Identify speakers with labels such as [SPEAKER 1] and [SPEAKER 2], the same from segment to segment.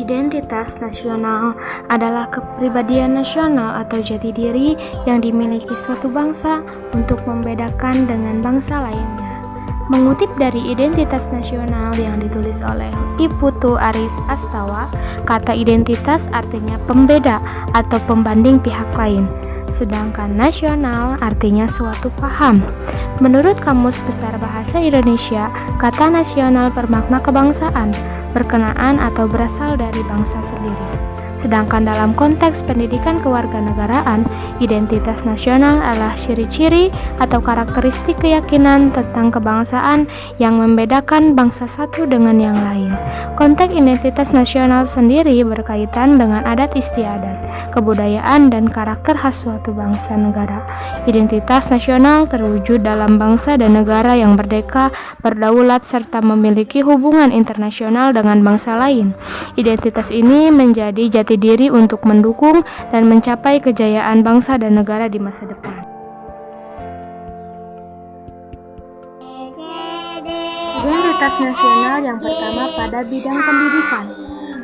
[SPEAKER 1] Identitas nasional adalah kepribadian nasional atau jati diri yang dimiliki suatu bangsa untuk membedakan dengan bangsa lainnya. Mengutip dari Identitas Nasional yang ditulis oleh Iputu Aris Astawa, kata identitas artinya pembeda atau pembanding pihak lain, sedangkan nasional artinya suatu paham. Menurut Kamus Besar Bahasa Indonesia, kata nasional bermakna kebangsaan, berkenaan atau berasal dari bangsa sendiri. Sedangkan dalam konteks pendidikan kewarganegaraan, identitas nasional adalah ciri-ciri atau karakteristik keyakinan tentang kebangsaan yang membedakan bangsa satu dengan yang lain. Konteks identitas nasional sendiri berkaitan dengan adat istiadat, kebudayaan, dan karakter khas suatu bangsa negara. Identitas nasional terwujud dalam bangsa dan negara yang merdeka, berdaulat, serta memiliki hubungan internasional dengan bangsa lain. Identitas ini menjadi jati diri untuk mendukung dan mencapai kejayaan bangsa dan negara di masa depan. Identitas nasional yang pertama pada bidang pendidikan.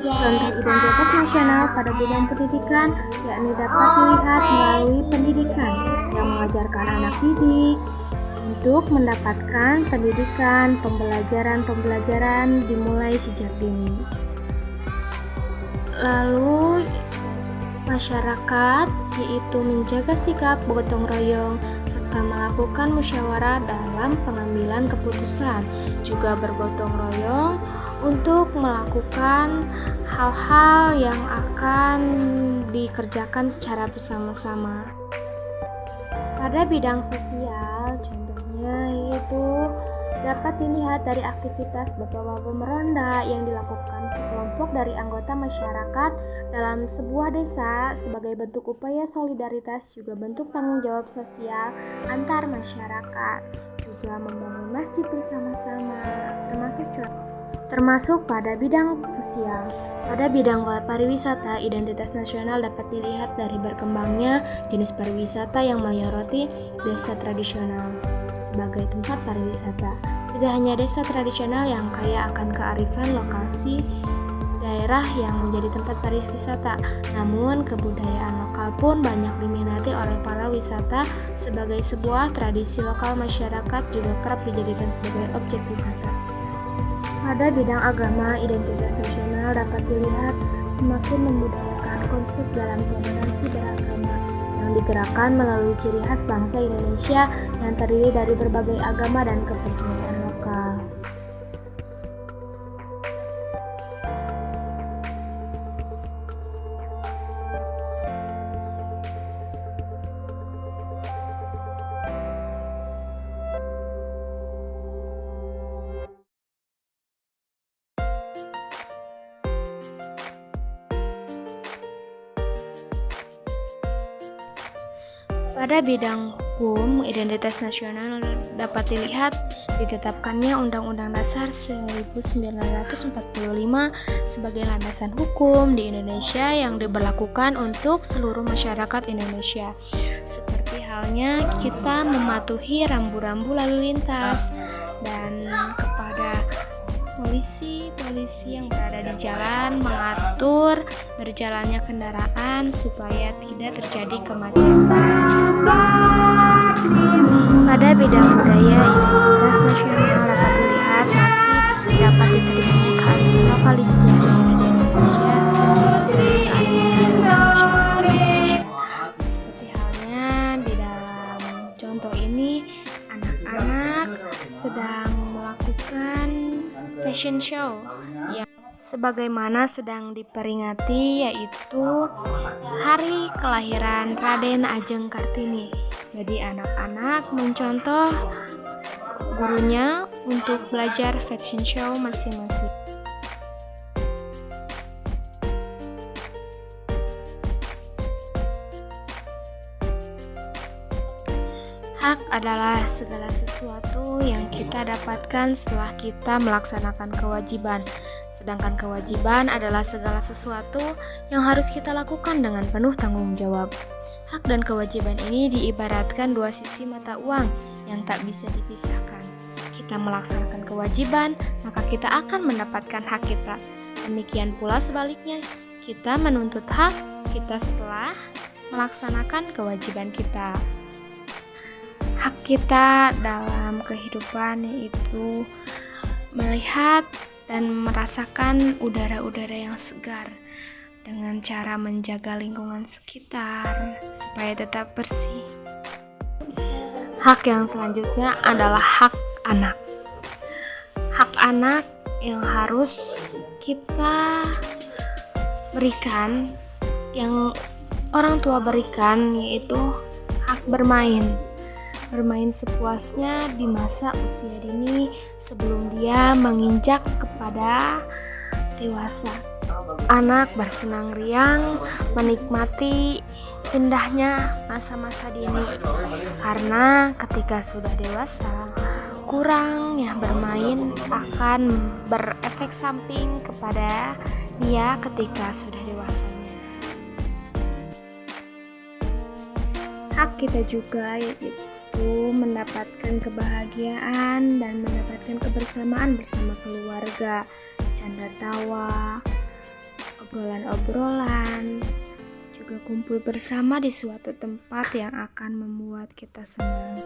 [SPEAKER 1] Contoh identitas nasional pada bidang pendidikan yakni dapat dilihat melalui pendidikan yang mengajarkan anak didik untuk mendapatkan pendidikan, pembelajaran dimulai sejak dini. Lalu masyarakat, yaitu menjaga sikap gotong royong serta melakukan musyawarah dalam pengambilan keputusan, juga bergotong royong untuk melakukan hal-hal yang akan dikerjakan secara bersama-sama. Pada bidang sosial, contohnya yaitu dapat dilihat dari aktivitas bapak-bapak meronda yang dilakukan sekelompok dari anggota masyarakat dalam sebuah desa sebagai bentuk upaya solidaritas, juga bentuk tanggung jawab sosial antar masyarakat, juga membangun masjid bersama-sama, termasuk pada bidang sosial. Pada bidang pariwisata, identitas nasional dapat dilihat dari berkembangnya jenis pariwisata yang menyoroti desa tradisional sebagai tempat pariwisata. Tidak hanya desa tradisional yang kaya akan kearifan lokasi daerah yang menjadi tempat pariwisata, namun kebudayaan lokal pun banyak diminati oleh para wisata sebagai sebuah tradisi lokal. Masyarakat juga kerap dijadikan sebagai objek wisata. Pada bidang agama, identitas nasional dapat dilihat semakin membudayakan konsep dalam toleransi beragama yang digerakkan melalui ciri khas bangsa Indonesia yang terdiri dari berbagai agama dan kepercayaan lokal. Pada bidang hukum, identitas nasional dapat dilihat ditetapkannya Undang-Undang Dasar 1945 sebagai landasan hukum di Indonesia yang diberlakukan untuk seluruh masyarakat Indonesia. Seperti halnya kita mematuhi rambu-rambu lalu lintas dan kepada polisi yang berada di jalan mengatur berjalannya kendaraan supaya tidak terjadi kemacetan. Pada bidang budaya, identitas nasional dapat dilihat masih dapat diterimanya kearifan lokal istiadat di Indonesia seperti halnya di dalam contoh ini anak-anak sedang melakukan fashion show yang sebagaimana sedang diperingati, yaitu hari kelahiran Raden Ajeng Kartini. Jadi anak-anak mencontoh gurunya untuk belajar fashion show masing-masing. Hak adalah segala sesuatu yang kita dapatkan setelah kita melaksanakan kewajiban. Sedangkan kewajiban adalah segala sesuatu yang harus kita lakukan dengan penuh tanggung jawab. Hak dan kewajiban ini diibaratkan dua sisi mata uang yang tak bisa dipisahkan. Kita melaksanakan kewajiban, maka kita akan mendapatkan hak kita. Demikian pula sebaliknya, kita menuntut hak kita setelah melaksanakan kewajiban kita. Hak kita dalam kehidupan yaitu melihat dan merasakan udara-udara yang segar dengan cara menjaga lingkungan sekitar supaya tetap bersih. Hak yang selanjutnya adalah hak anak. Hak anak yang harus kita berikan, yang orang tua berikan, yaitu hak bermain sepuasnya di masa usia dini sebelum dia menginjak kepada dewasa. Anak bersenang riang menikmati indahnya masa-masa dini, karena ketika sudah dewasa, kurangnya bermain akan berefek samping kepada dia ketika sudah dewasanya. Hak kita juga yaitu mendapatkan kebahagiaan dan mendapatkan kebersamaan bersama keluarga, canda tawa, obrolan-obrolan, juga kumpul bersama di suatu tempat yang akan membuat kita senang.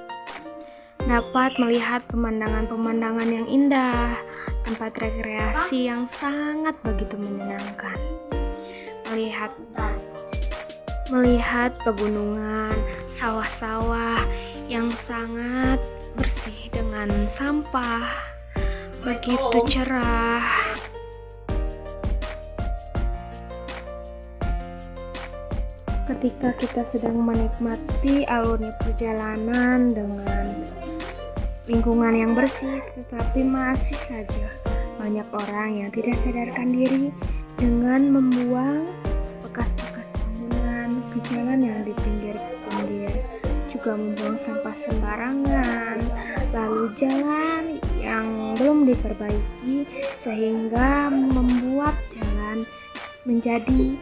[SPEAKER 1] Dapat melihat pemandangan-pemandangan yang indah, tempat rekreasi yang sangat begitu menyenangkan. Melihat pegunungan, sawah-sawah yang sangat bersih dengan sampah, begitu cerah. Ketika kita sedang menikmati alurnya perjalanan dengan lingkungan yang bersih, tetapi masih saja banyak orang yang tidak sadarkan diri dengan membuang bekas-bekas bangunan ke jalan yang di pinggir-pinggir, juga membuang sampah sembarangan, lalu jalan yang belum diperbaiki sehingga membuat jalan menjadi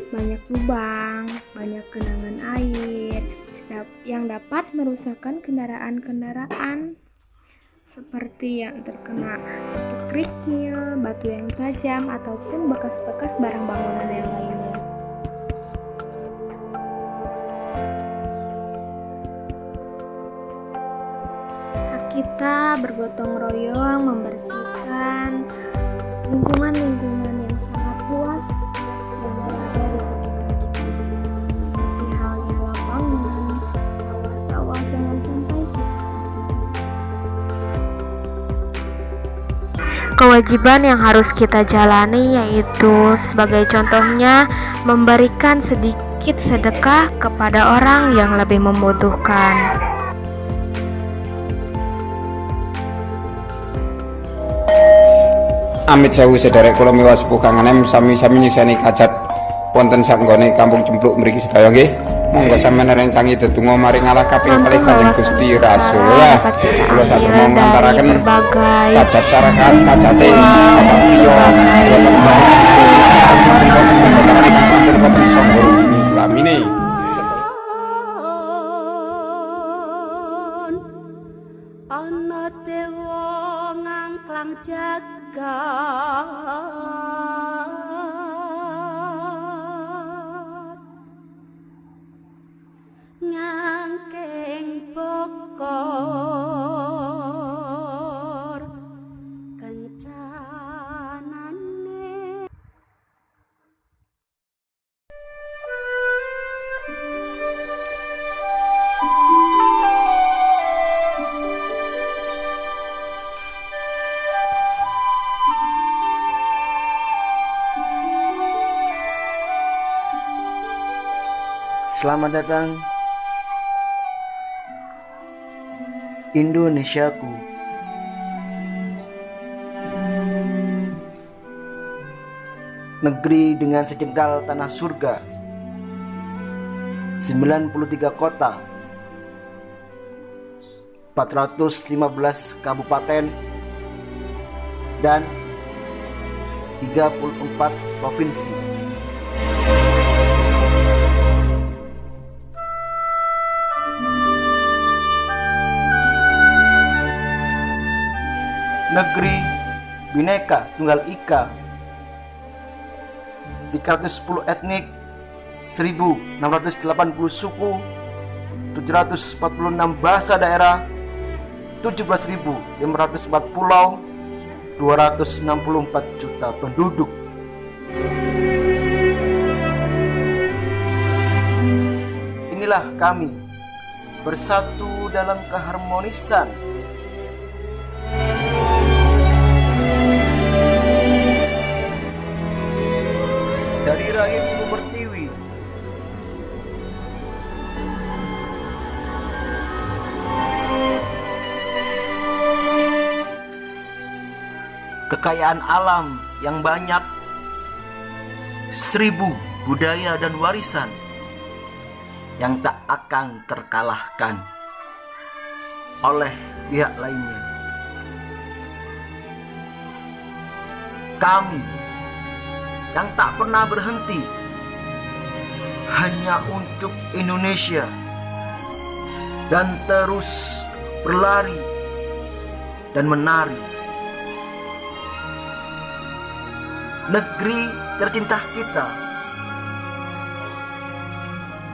[SPEAKER 1] banyak lubang, banyak genangan air yang dapat merusakkan kendaraan-kendaraan seperti yang terkena batu kerikil, batu yang tajam, ataupun bekas-bekas barang bangunan yang lainnya. Hak kita bergotong royong membersihkan lingkungan-lingkungan yang sangat luas yang berada di sekitar kita, seperti halnya lapangan, sawah-sawah, jangan sampai kita kewajiban yang harus kita jalani, yaitu sebagai contohnya memberikan sedikit sedekah kepada orang yang lebih membutuhkan.
[SPEAKER 2] Amit sewu sederek kula miwah sepuh kangenem sami-sami nyekseni kajat wonten sanggone Kampung Cempluk mriki sedaya nggih. Monggo sampeyan rencangi dedonga maring Allah kaping kalih Kanjeng Gusti Rasulullah. Kula satemung ngantaraken kajat sarakat kajate apa priya kula sampun Islam ini.
[SPEAKER 3] Ana dewa ngangklang jagat ngangking bokor kencanane.
[SPEAKER 4] Selamat datang Indonesiaku. Negeri dengan sejengkal tanah surga, 93 kota, 415 kabupaten, dan 34 provinsi. Negeri Bhinneka Tunggal Ika 310 etnik, 1680 suku, 746 bahasa daerah, 17.504 pulau, 264 juta penduduk. Inilah kami bersatu dalam keharmonisan. Dari rahim Ibu Pertiwi, kekayaan alam yang banyak, 1000 budaya dan warisan yang tak akan terkalahkan oleh pihak lainnya. Kami yang tak pernah berhenti hanya untuk Indonesia dan terus berlari dan menari. Negeri tercinta kita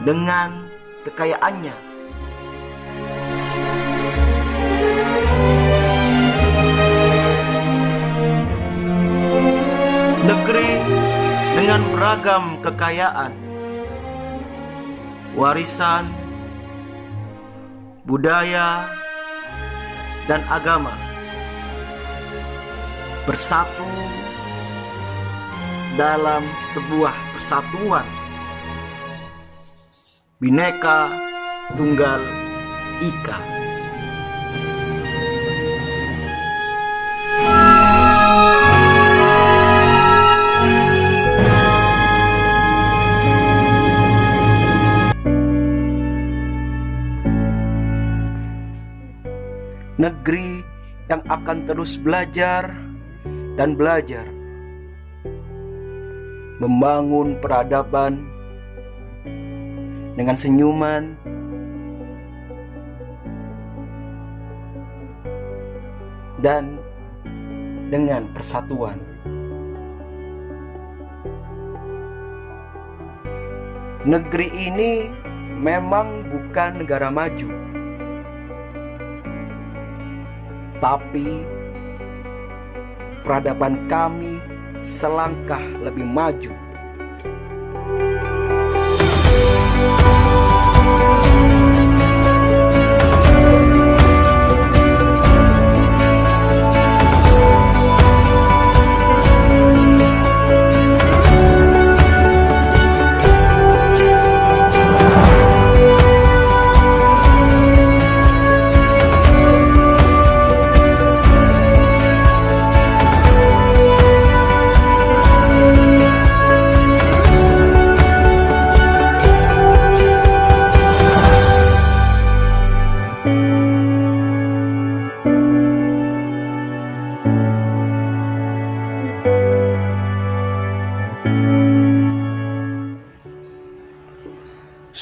[SPEAKER 4] dengan kekayaannya, negeri dengan beragam kekayaan, warisan, budaya, dan agama bersatu dalam sebuah persatuan Bhinneka Tunggal Ika. Negeri yang akan terus belajar dan belajar, membangun peradaban dengan senyuman, dan dengan persatuan. Negeri ini memang bukan negara maju, tapi peradaban kami selangkah lebih maju.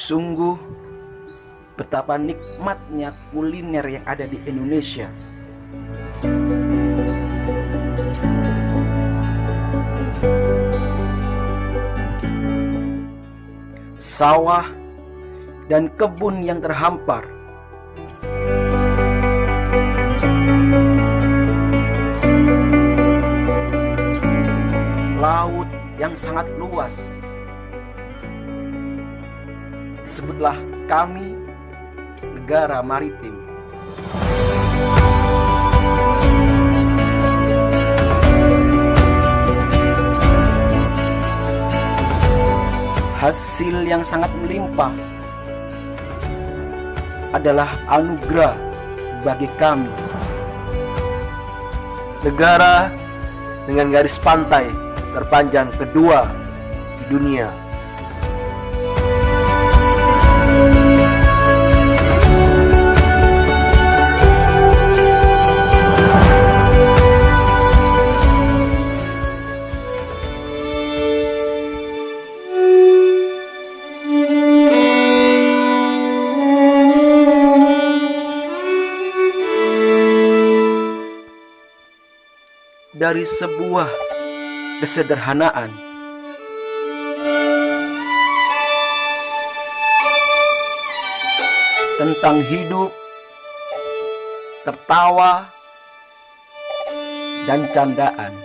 [SPEAKER 4] Sungguh betapa nikmatnya kuliner yang ada di Indonesia. Sawah dan kebun yang terhampar, laut yang sangat luas. Sebutlah kami negara maritim. Hasil yang sangat melimpah adalah anugerah bagi kami. Negara dengan garis pantai terpanjang kedua di dunia. Dari sebuah kesederhanaan tentang hidup, tertawa, dan candaan.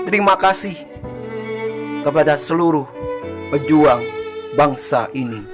[SPEAKER 4] Terima kasih kepada seluruh pejuang bangsa ini.